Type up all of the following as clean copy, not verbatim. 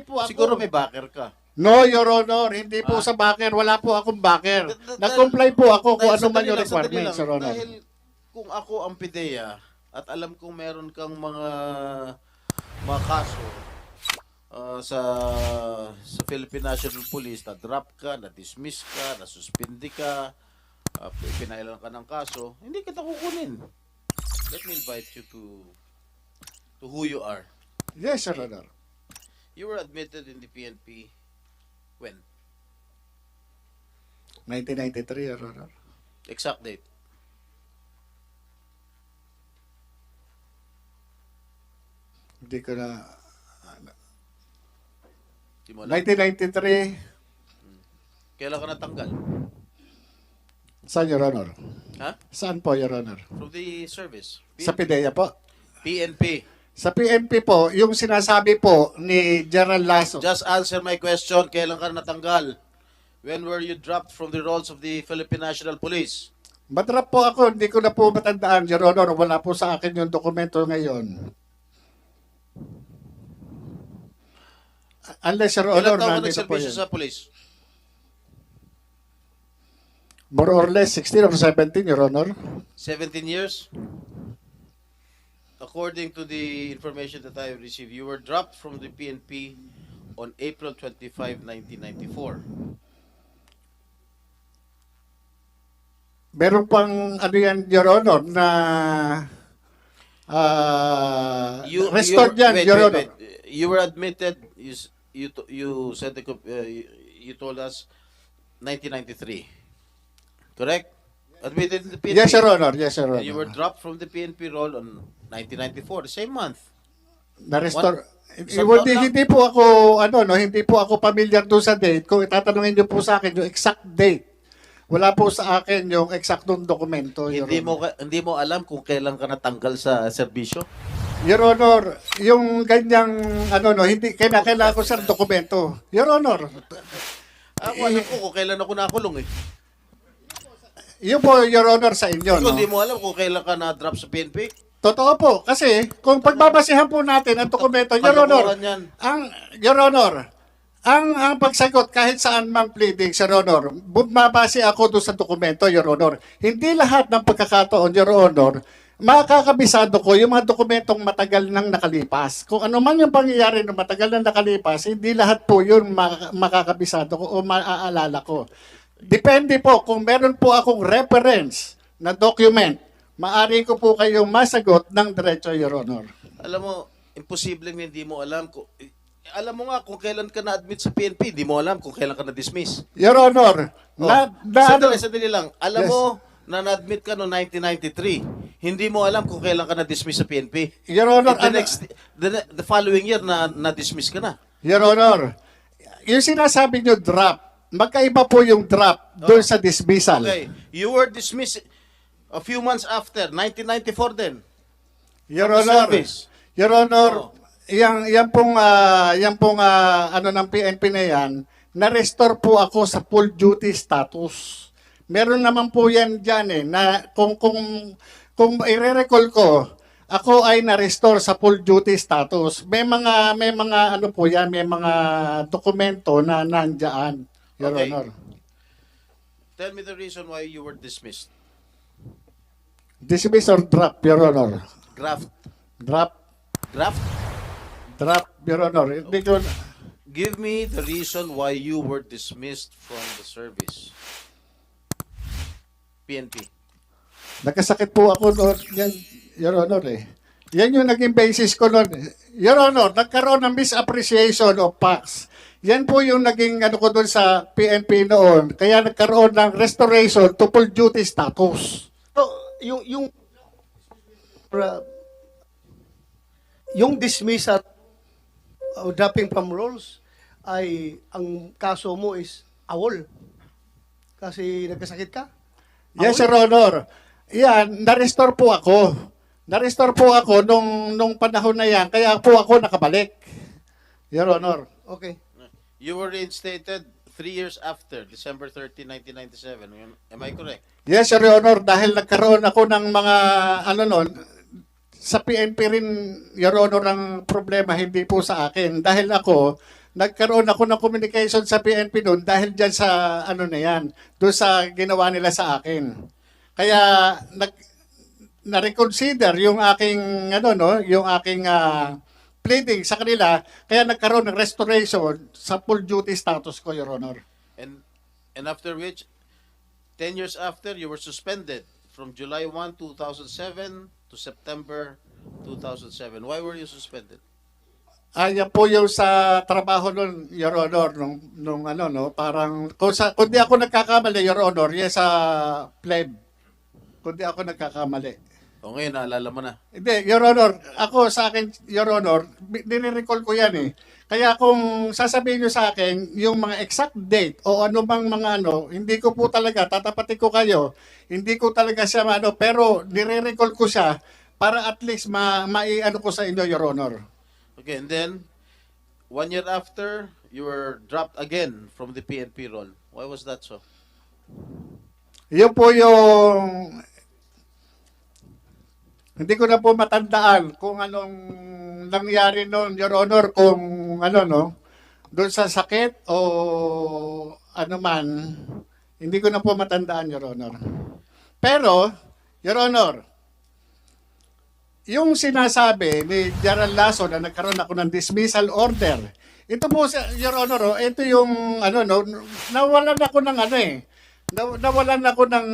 po ako. Siguro may backer ka. No, Your Honor, hindi po sa backer. Wala po akong backer. Nag-comply po ako kung ano man yung requirements, Your Honor. Dahil kung ako ang PIDEA at alam kong meron kang mga kaso sa Philippine National Police, na-drop ka, na-dismiss ka, na-suspindi ka, pinailan ka ng kaso, hindi kita kukunin. Let me invite you to who you are. Yes, Your Honor. You were admitted in the PNP when? 1993, Your Honor. Exact date. Hindi ko na... Di mo alam. 1993, Kailan ka natanggal? saan, Your Honor? Ha? Saan po, Your Honor? From the service. Sa PIDEA po. PNP. Sa PNP po, yung sinasabi po ni General Lasso. Just answer my question. Kailan ka natanggal? When were you dropped from the rolls of the Philippine National Police? Madrap po ako, hindi ko na po matandaan, Your Honor. Wala po sa akin yung dokumento ngayon. Unless, Your Honor, Ilan taon ka nandito po nagservisyo yun. sa police? More or less 16 or 17, Your Honor. 17 years? According to the information that I received, you were dropped from the PNP on April 25, 1994. Meron pang ano yan, Your Honor, na restored yan, Your Honor. You were admitted, you said you told us 1993. Correct? Admitted in the PNP. Yes, Your Honor. Yes, Your Honor. And you were dropped from the PNP role on 1994, the same month. Na-restore. Isang Hindi, taon lang? hindi po ako, hindi po ako familiar doon sa date. Kung itatanungin niyo po sa akin yung exact date, wala po sa akin yung eksaktong dokumento, Your Honor. Hindi mo alam kung kailan ka natanggal sa serbisyo? Your Honor, yung ganyang, hindi, kailangan ko sa dokumento. Your Honor, Ako alam ko kung kailan ako nakulong eh. yun po, Your Honor, sa inyo, Kung no? hindi mo alam kung kailan ka na-drop sa PNP, Totoo po, kasi kung pagbabasihan po natin ang dokumento, Your Honor, kalokohan yan. Your Honor, ang pagsagot kahit saan mang pleading, Your Honor, bumabase ako doon sa dokumento, Your Honor. Hindi lahat ng pagkakataon, Your Honor, makakabisado ko yung mga dokumentong matagal nang nakalipas. Kung ano man yung pangyayari ng matagal nang nakalipas, hindi lahat po yun makakabisado ko o maaalala ko. Depende po, kung meron po akong reference na document, maaari ko po kayong masagot ng diretso, Your Honor. Alam mo, imposibleng hindi mo alam kung... Alam mo nga kung kailan ka na-admit sa PNP, hindi mo alam kung kailan ka na-dismiss. Your Honor, Sandali lang. Alam Yes. mo na na-admit ka noong 1993. Hindi mo alam kung kailan ka na-dismiss sa PNP. Your Honor, And the following year na-dismiss ka na. Your Honor, yung sinasabi nyo drop, magkaiba po yung drop doon sa dismissal. Okay. You were dismissed a few months after, 1994 din. Your From the Honor, service. Your Honor, Oh. yang pong ng PNP na yan, na-restore po ako sa full duty status. Meron naman po yan dyan na kung i-recall ko, ako ay na-restore sa full duty status. May mga po yan, may mga dokumento na nandiyan, Your Okay. Honor. Tell me the reason why you were dismissed. Dismiss or drop, Your Honor? Graft. Drop, Draft? Your Honor. Hindi ko, Give me the reason why you were dismissed from the service. PNP. nagkasakit po ako noon, yan, Your Honor Yan yung naging basis ko noon. Your Honor, nagkaroon ng misappreciation of facts. Yan po yung naging ko doon sa PNP noon. Kaya nagkaroon ng restoration to full duty status. So, yung dismissal o dropping from roles ay ang kaso mo is awol. Kasi nagkasakit ka? Yes, Your Honor. Yan, na-restore po ako. Na-restore po ako nung panahon na yan. Kaya po ako nakabalik. Your Honor. Okay. You were reinstated 3 years after, December 30, 1997. Am I correct? Yes, Your Honor. Dahil nagkaroon ako ng mga, noon, sa PNP rin, Your Honor, ang problema, hindi po sa akin. Dahil ako, nagkaroon ako ng communication sa PNP noon dahil dyan sa ano na yan, doon sa ginawa nila sa akin. Kaya na-reconsider yung aking ano no, yung aking pleading sa kanila, kaya nagkaroon ng restoration sa full duty status ko, Your Honor. And after which, 10 years after, you were suspended from July 1, 2007 to September 2007. Why were you suspended? Yan po yung sa trabaho nun, Your Honor, nung ano, no, parang, kung di ako nagkakamali, Your Honor, yan sa pleb. Kung di ako nagkakamali. O ngayon, naalala mo na. Hindi, Your Honor, ako sa akin, Your Honor, nire-recall ko yan eh. Kaya kung sasabihin nyo sa akin, yung mga exact date o ano bang mga ano, hindi ko po talaga, tatapatin ko kayo, hindi ko talaga siya ano, pero nire-recall ko siya para at least mai-ano ko sa inyo, Your Honor. Okay, and then, 1 year after, you were dropped again from the PNP role. Why was that so? Yun po yung hindi ko na po matandaan kung anong nangyari noon, Your Honor, kung ano, no, doon sa sakit o ano man, hindi ko na po matandaan, Your Honor. Pero, Your Honor, yung sinasabi ni Gerald Lasso na nagkaroon ako ng dismissal order, ito po, Your Honor, ito yung, ano, no, nawalan ako ng ano eh, nawalan ako ng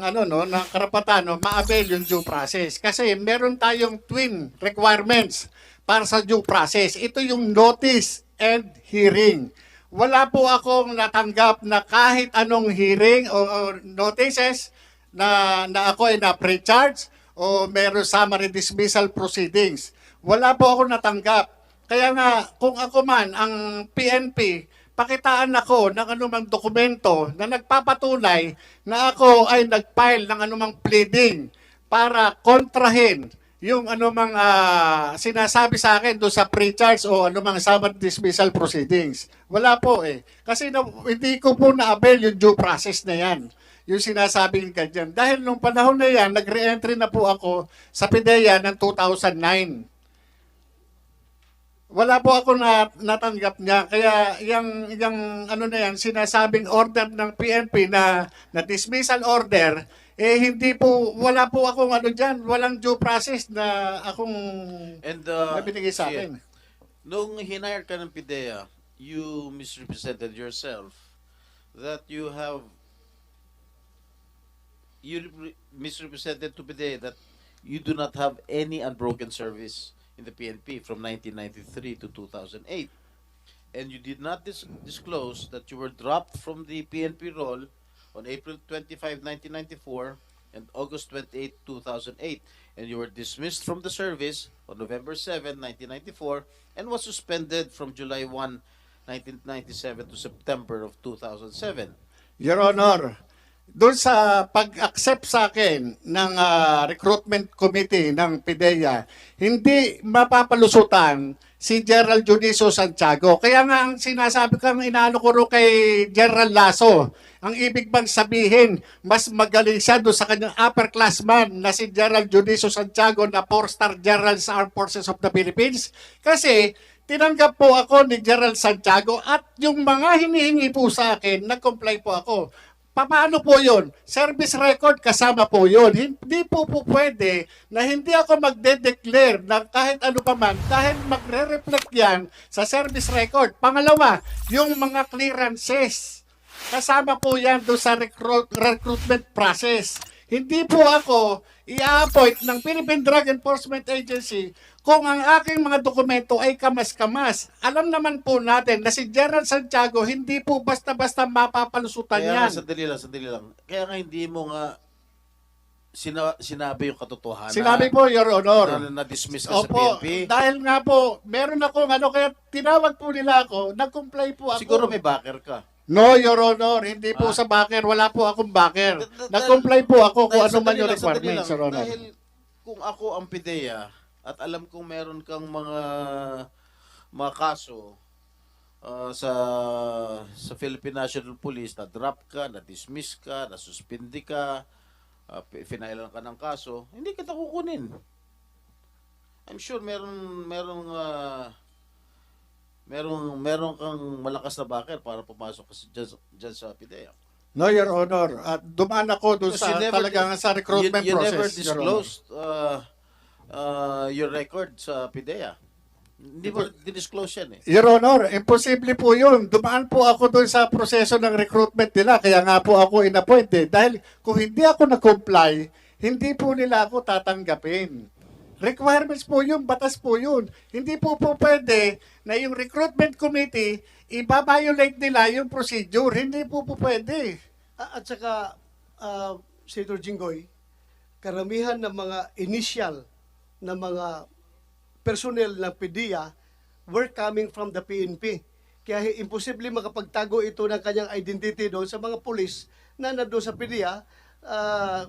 ano no ng karapatan no ma-avail yung due process kasi meron tayong twin requirements para sa due process. Ito yung notice and hearing. Wala po akong natanggap na kahit anong hearing o notices na ako ay na-pre-charge o meron summary dismissal proceedings. Wala po ako natanggap. Kaya nga kung ako man ang PNP, pakitaan ako ng anumang dokumento na nagpapatunay na ako ay nag-file ng anumang pleading para kontrahin yung anumang sinasabi sa akin doon sa pre-charge o anumang summary dismissal proceedings. Wala po eh. Kasi hindi ko po na-avail yung due process na yan. Yung sinasabing ganyan. Dahil nung panahon na yan, nag-re-entry na po ako sa PIDEA ng 2009. Wala po ako natanggap niya. Kaya yung ano na yan, sinasabing order ng PNP na dismissal order, eh hindi po, wala po akong ano dyan, walang due process na akong na binigay sa akin. Nung hinire ka ng PIDEA, you misrepresented yourself that you misrepresented to PIDEA that you do not have any unbroken service in the PNP from 1993 to 2008. And you did not disclose that you were dropped from the PNP role on April 25, 1994 and August 28, 2008. And you were dismissed from the service on November 7, 1994 and was suspended from July 1, 1997 to September of 2007. Your Honor, doon sa pag-accept sa akin ng recruitment committee ng PIDEA, hindi mapapalusutan si Gerald Juniso Santiago. Kaya nga ang sinasabi ko, inaano ko rin kay Gerald Lasso, ang ibig bang sabihin, mas magaling siya doon sa kanyang upperclassman na si Gerald Juniso Santiago na 4-star General sa Armed Forces of the Philippines? Kasi tinanggap po ako ni Gerald Santiago at yung mga hinihingi po sa akin, nag-comply po ako. Paano po yun? Service record kasama po yun. Hindi po pwede na hindi ako magde-declare ng kahit ano pa man dahil magre-reflect yan sa service record. Pangalawa, yung mga clearances. Kasama po yan doon sa recruitment process. Hindi po ako i-appoint ng Philippine Drug Enforcement Agency kung ang aking mga dokumento ay kamas-kamas. Alam naman po natin na si Gerald Santiago hindi po basta-basta mapapalusutan Kaya yan. sandali lang. Kaya nga hindi mo nga sinabi yung katotohanan. Sinabi po, Your Honor. Na-dismiss ka sa Opo, PNP. dahil nga po, meron akong ano, kaya tinawag po nila ako, nag-comply po ako. Siguro may backer ka. No, Your Honor, hindi po sa backer, wala po akong backer. Nag-comply po ako kung ano man yung requirements, Your Honor. Dahil kung ako ang PIDEA at alam kong meron kang mga kaso sa Philippine National Police, na drop ka, na dismiss ka, na suspindi ka, finailan ka ng kaso, hindi kita kukunin. I'm sure merong meron kang malakas na backer para pumasok kasi dyan sa PIDEA. No, Your Honor. At dumaan ako doon Because sa talagang sa recruitment you process. never Your Honor. disclosed your record sa PIDEA. Hindi mo disclose yan eh. Your Honor, imposible po yun. Dumaan po ako doon sa proseso ng recruitment nila, kaya nga po ako inappointed. Dahil kung hindi ako na-comply, hindi po nila ako tatanggapin. Requirements po yun, batas po yun. Hindi po pwede na yung recruitment committee, iba-violate nila yung procedure. Hindi po pwede. At saka, Senator Jinggoy, karamihan ng mga initial na mga personnel ng PDEA were coming from the PNP. Kaya imposible makapagtago ito ng kanyang identity doon sa mga pulis na nandoon sa PDEA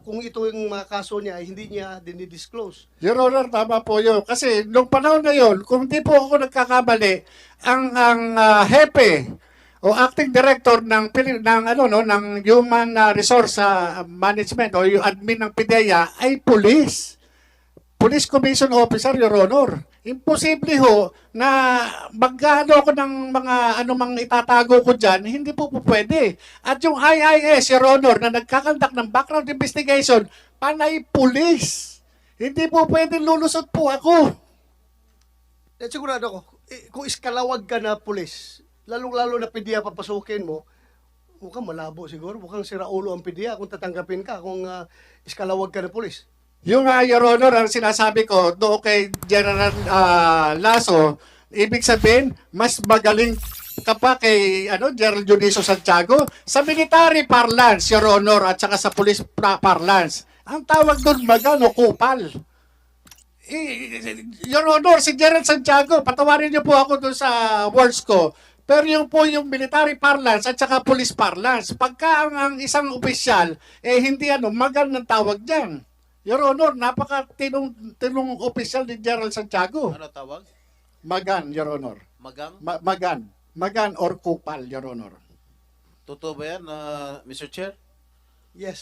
kung ito yung mga kaso niya, hindi niya dinidisclose. Your Honor, tama po yun. Kasi nung panahon na yun, kung di po ako nagkakamali, ang hepe o acting director ng ng Human Resource Management o yung admin ng PIDEA ay police. Police Commission Officer, Your Honor. Imposible ho na magkano ako ng mga anumang itatago ko dyan, hindi po pwede. At yung IIS, Your Honor, na nagkakandak ng background investigation, panay police. Hindi po pwede lulusot po ako. At sigurado ko, kung iskalawag ka na pulis, lalong-lalo na PDEA papasukin mo, mukhang malabo siguro, mukhang siraulo ang PDEA kung tatanggapin ka kung iskalawag ka na pulis. Yung Your Honor, ang sinasabi ko doon kay General Lasso, ibig sabihin, mas magaling ka pa kay General Juniso Santiago sa military parlance, Your Honor, at saka sa police parlance. Ang tawag doon, magano, kupal. Your Honor, si General Santiago, patawarin niyo po ako doon sa words ko. Pero yung po yung military parlance at saka police parlance, pagka ang isang opisyal, hindi magan ng tawag dyan. Your Honor, tinong opisyal ni General Santiago. Ano tawag? Magan, Your Honor. Magang? Magan. Magan or kupal, Your Honor. Totoo ba yan, Mr. Chair? Yes,